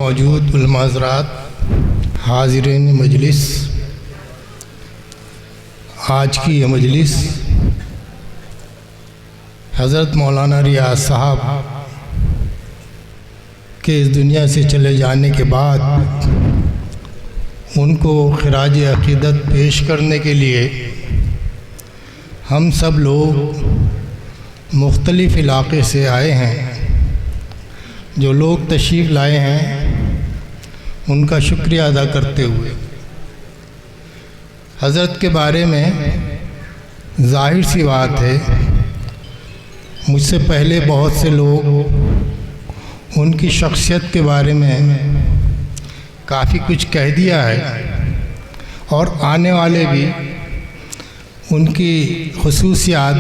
मौजूद उलमा हज़रात, हाज़िरीन मजलिस, आज की यह मजलिस हज़रत मौलाना रियाज़ साहब के इस दुनिया से चले जाने के बाद उनको खिराज अक़ीदत पेश करने के लिए हम सब लोग मुख्तलिफ़ इलाक़े से आए हैं। जो लोग तशरीफ़ लाए हैं उनका शुक्रिया अदा करते हुए हज़रत के बारे में ज़ाहिर सी बात है, मुझसे पहले बहुत से लोग उनकी शख्सियत के बारे में काफ़ी कुछ कह दिया है और आने वाले भी उनकी खुसूसियात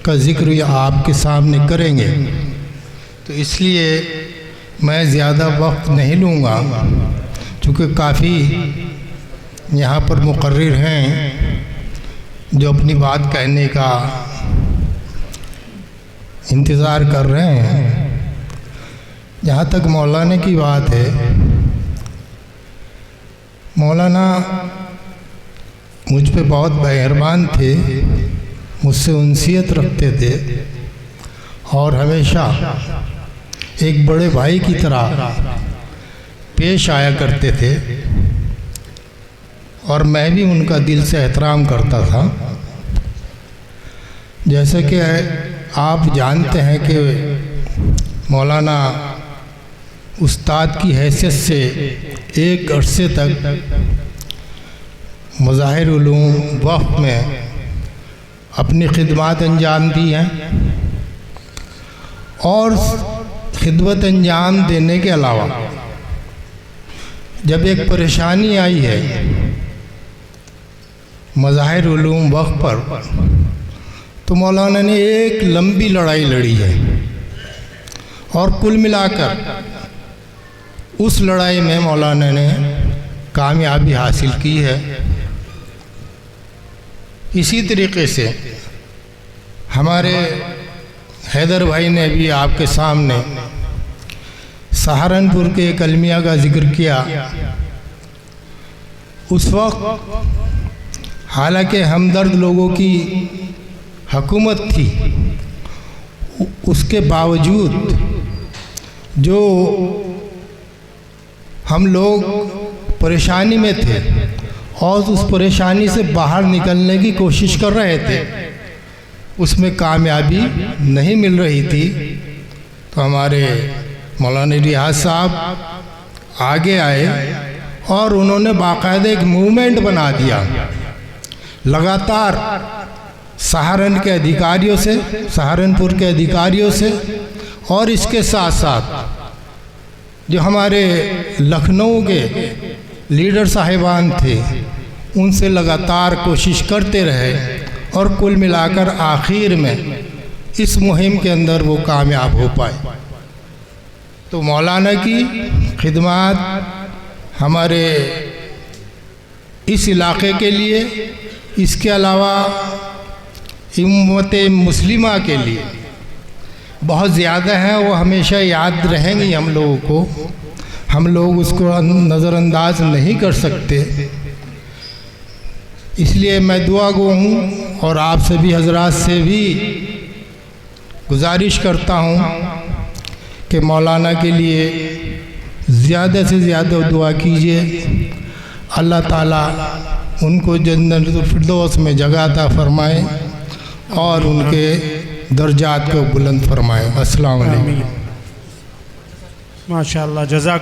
का ज़िक्र आपके सामने करेंगे। तो इसलिए मैं ज़्यादा वक्त नहीं लूँगा, चूँकि काफ़ी यहाँ पर मुकर्रिर हैं जो अपनी बात कहने का इंतज़ार कर रहे हैं। जहाँ तक मौलाना की बात है, मौलाना मुझ पे बहुत मेहरबान थे, मुझसे उनसियत रखते थे और हमेशा एक बड़े भाई की तरह पेश आया करते थे और मैं भी उनका दिल से एहतराम करता था। जैसे कि आप जानते हैं कि मौलाना उस्ताद की हैसियत से एक अरसे तक मज़ाहिर उलूम वक़्फ़ में अपनी खिदमत अंजाम दी हैं और खिदमत अंजाम देने के अलावा जब एक परेशानी आई है मज़ाहिर उलूम वक़्फ़ पर, तो मौलाना ने एक लंबी लड़ाई लड़ी है और कुल मिलाकर उस लड़ाई में मौलाना ने कामयाबी हासिल की है। इसी तरीके से हमारे हैदर भाई ने भी आपके सामने सहारनपुर के एक अलमिया का ज़िक्र किया। उस वक्त हालांकि हमदर्द लोगों की हुकूमत थी, उसके बावजूद जो हम लोग परेशानी में थे और उस परेशानी से बाहर निकलने की कोशिश कर रहे थे, उसमें कामयाबी नहीं मिल रही थी। तो हमारे मौलाना रियाज़ साहब आगे आए और उन्होंने बाकायदा एक मूवमेंट बना दिया। लगातार सहारनपुर के अधिकारियों से और इसके साथ साथ जो हमारे लखनऊ के लीडर साहिबान थे उनसे लगातार कोशिश करते रहे और कुल मिलाकर आखिर में इस मुहिम के अंदर वो कामयाब हो पाए। तो मौलाना की खिदमत हमारे इस इलाक़े के लिए, इसके अलावा उम्मत मुस्लिमा के लिए बहुत ज़्यादा है। वो हमेशा याद रहेंगी हम लोगों को, हम लोग उसको नज़रअंदाज नहीं कर सकते। इसलिए मैं दुआ गो हूँ और आप सभी हजरात से भी गुजारिश करता हूँ कि मौलाना के लिए ज़्यादा से ज़्यादा दुआ कीजिए। अल्लाह ताला उनको जन्नतुल फिरदौस में जगह अता फरमाए और उनके दर्जात को बुलंद फरमाए। अस्सलाम वालेकुम। माशाअल्लाह, जज़ाक